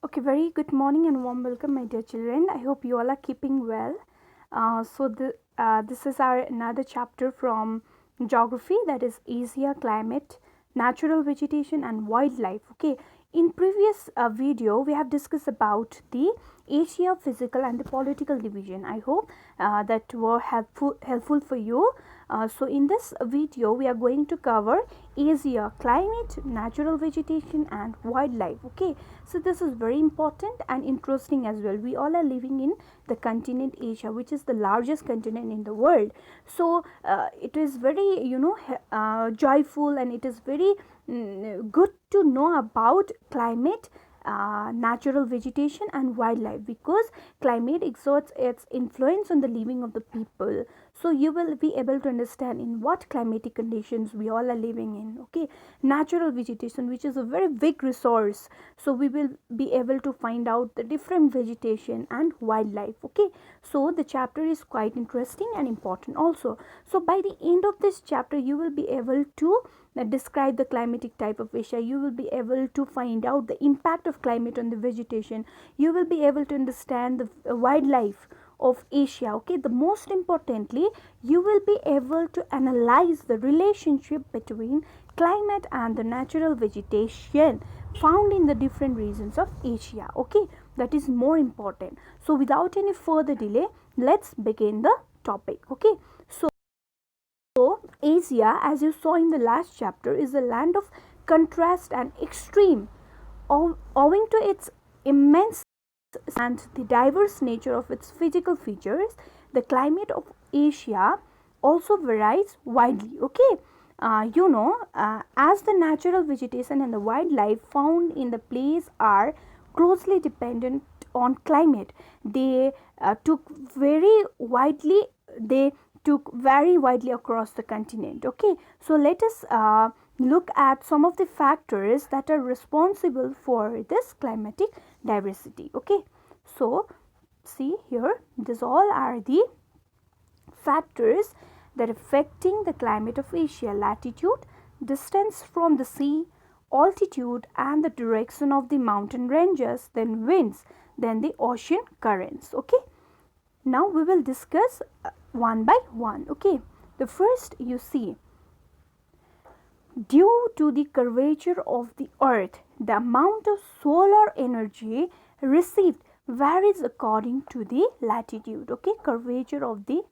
Okay, very good morning and warm welcome, my dear children. I hope you all are keeping well. This is our another chapter from geography, that is Asia, climate, natural vegetation, and wildlife. Okay, in previous video we have discussed about the Asia physical and the political division. I hope that were helpful for you. So in this video we are going to cover Asia, climate, natural vegetation, and wildlife. Okay, so this is very important and interesting as well. We all are living in the continent Asia, which is the largest continent in the world. So it is very joyful, and it is very good to know about climate, natural vegetation, and wildlife, because climate exerts its influence on the living of the people. So you will be able to understand in what climatic conditions we all are living in. Okay, natural vegetation, which is a very big resource, so we will be able to find out the different vegetation and wildlife. Okay, so the chapter is quite interesting and important also. So by the end of this chapter you will be able to describe the climatic type of Asia. You will be able to find out the impact of climate on the vegetation. You will be able to understand the wildlife of Asia. Okay, the most importantly, you will be able to analyze the relationship between climate and the natural vegetation found in the different regions of Asia. Okay, that is more important. So without any further delay, let's begin the topic. Okay, so Asia, as you saw in the last chapter, is a land of contrast and extreme. Owing to its immense and the diverse nature of its physical features, the climate of Asia also varies widely. Okay, as the natural vegetation and the wildlife found in the place are closely dependent on climate, they took very widely. They took very widely across the continent. Okay, so let us look at some of the factors that are responsible for this climatic diversity. Okay, so see here, these all are the factors that affecting the climate of Asia: latitude, distance from the sea, altitude, and the direction of the mountain ranges, then winds, then the ocean currents. Okay, now we will discuss one by one. Okay, the first, you see, due to the curvature of the earth, the amount of solar energy received varies according to the latitude. Okay, curvature of the,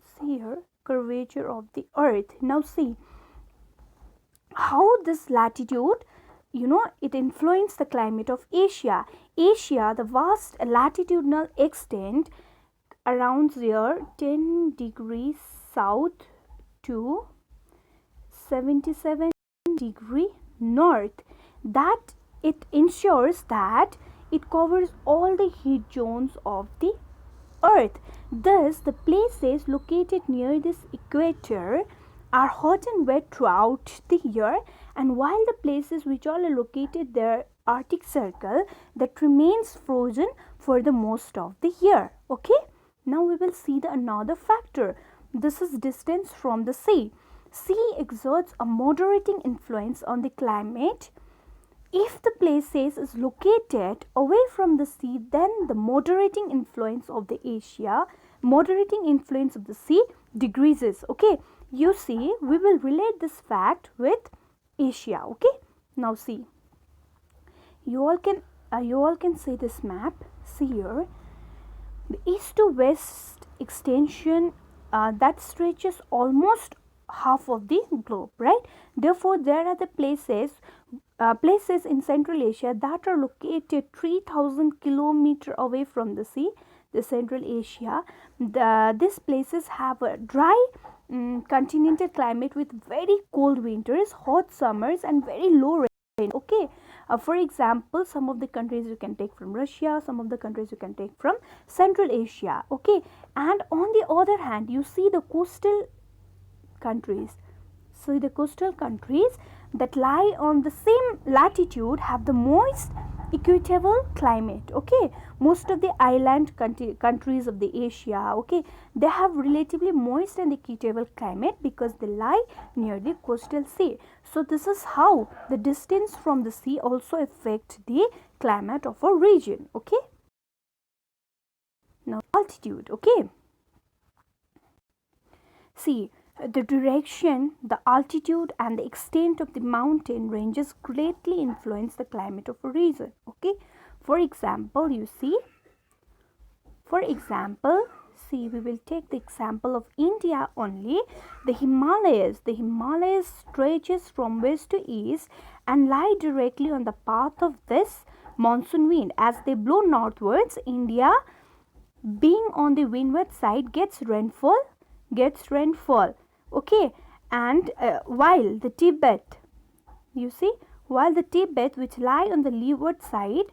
see here, curvature of the earth. Now see how this latitude, it influenced the climate of Asia. Asia, the vast latitudinal extent around here 10 degrees south to 77 degree north, that it ensures that it covers all the heat zones of the earth. Thus the places located near this equator are hot and wet throughout the year, and while the places which are located there Arctic circle, that remains frozen for the most of the year. Okay, now we will see the another factor. This is distance from the sea. Sea exerts a moderating influence on the climate. If the place is located away from the sea, then the moderating influence of the sea decreases. Okay, you see, we will relate this fact with Asia. Okay, now see, you all can see this map. See here, the east to west extension that stretches almost half of the globe, right? Therefore there are the places in Central Asia that are located 3000 kilometer away from the sea. The Central Asia, these places have a dry continental climate with very cold winters, hot summers, and very low rain. Okay, for example, some of the countries you can take from Russia, some of the countries you can take from Central Asia. Okay, and on the other hand, you see the coastal countries. So the coastal countries that lie on the same latitude have the moist equitable climate. Okay, most of the island countries of the Asia, okay, they have relatively moist and equitable climate because they lie near the coastal sea. So this is how the distance from the sea also affect the climate of a region. Okay, now altitude. Okay, see, the direction, the altitude and the extent of the mountain ranges greatly influence the climate of a region. Okay, for example, see, we will take the example of India only. The Himalayas stretches from west to east and lie directly on the path of this monsoon wind. As they blow northwards, India, being on the windward side, gets rainfall. Okay, and while the Tibet, you see, while the Tibet, which lie on the leeward sides,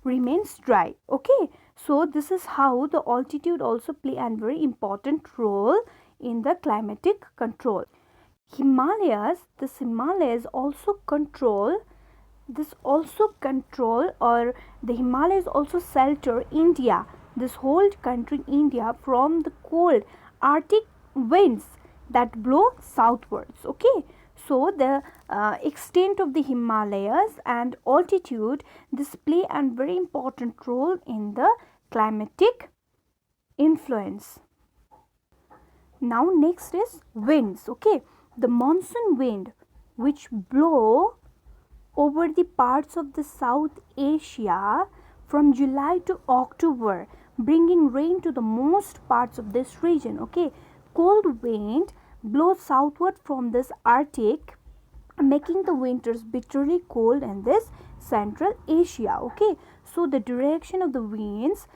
remains dry. Okay, so this is how the altitude also play a very important role in the climatic control. Himalayas also control, or the Himalayas also shelter India, this whole country India, from the cold Arctic winds that blow southwards. Okay, so the extent of the Himalayas and altitude, this play a very important role in the climatic influence. Now next is winds. Okay, the monsoon wind which blow over the parts of the South Asia from July to October, bringing rain to the most parts of this region. Okay, cold wind blows southward from this Arctic, making the winters bitterly cold in this Central Asia. Okay, so the direction of the winds,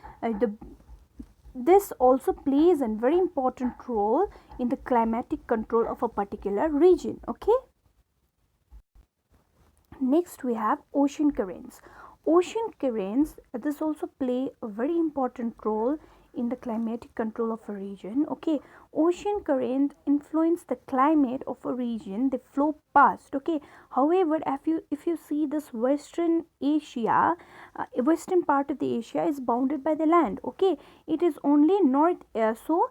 this also plays a very important role in the climatic control of a particular region. Okay, next we have ocean currents. Ocean currents, this also play a very important role in the climatic control of a region. Okay, ocean current influence the climate of a region, they flow past. Okay, however, if you see this western part of the Asia is bounded by the land. Okay, it is only north, so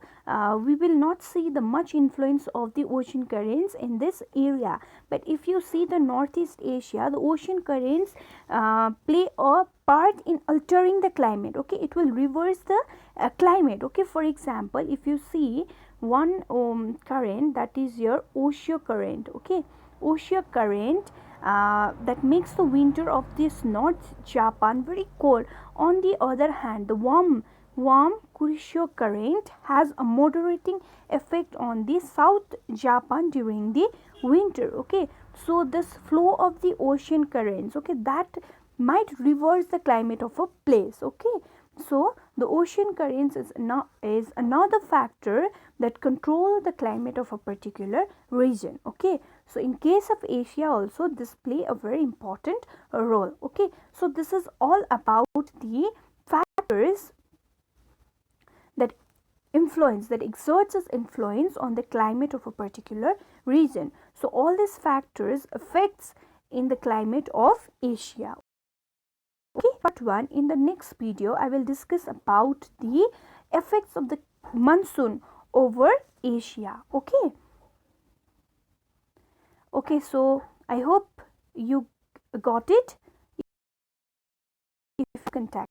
we will not see the much influence of the ocean currents in this area. But if you see the Northeast Asia, the ocean currents play a part in altering the climate. Okay, it will reverse the climate. Okay, for example, if you see one current, that is your oceanocurrent. Okay, oceanocurrent that makes the winter of this North Japan very cold. On the other hand, the warm Kuroshio current has a moderating effect on the South Japan during the winter. Okay, so this flow of the ocean currents, okay, that might reverse the climate of a place. Okay, so the ocean currents is another factor that control the climate of a particular region. Okay, so in case of Asia also, this play a very important role. Okay, so this is all about the factors that exerts its influence on the climate of a particular region. So all these factors affects in the climate of Asia. Okay, part 1. In the next video, I will discuss about the effects of the monsoon over Asia. Okay. Okay, so I hope you got it. If you contact